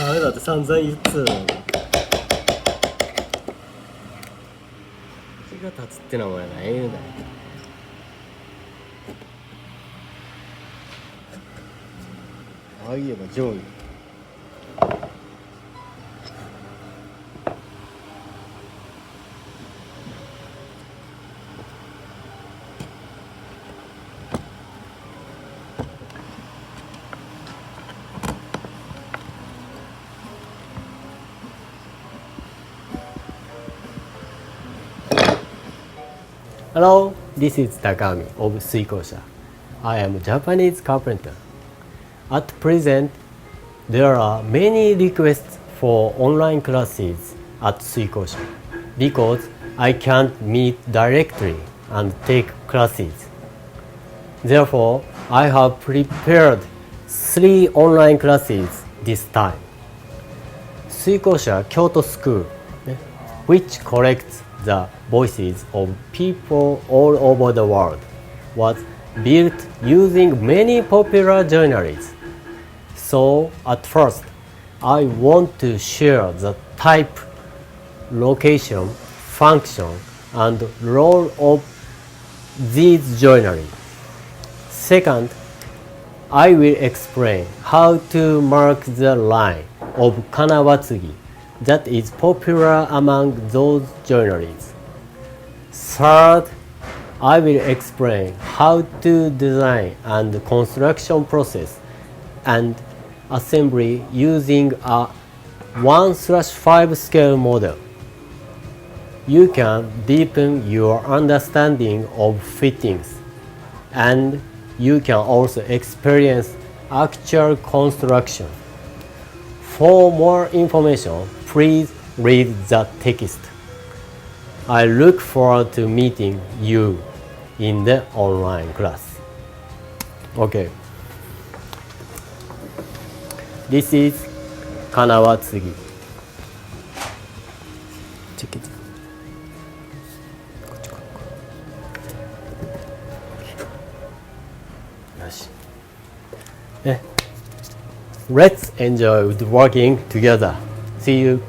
ダメだって散々言ってたのに。気が立つってのはないんだよ。ああ言えば上位。Hello, this is Takami of Suikosha. I am a Japanese carpenter. At present, there are many requests for online classes at Suikosha because I can't meet directly and take classes. Therefore, I have prepared 3 online classes this time. Suikosha Kyoto School, which collects the voices of people all over the world, was built using many popular journals. So at first, I want to share the type, location, function, and role of these journals. Second, I will explain how to mark the line of kanawatsugi that is popular among those journals. Third, I will explain how to design and construction process and assembly using a 1/5 scale model. You can deepen your understanding of fittings, and you can also experience actual construction. For more information, please read the text. I look forward to meeting you in the online class. Okay. This is kanawatsugi. Let's enjoy working together. See you.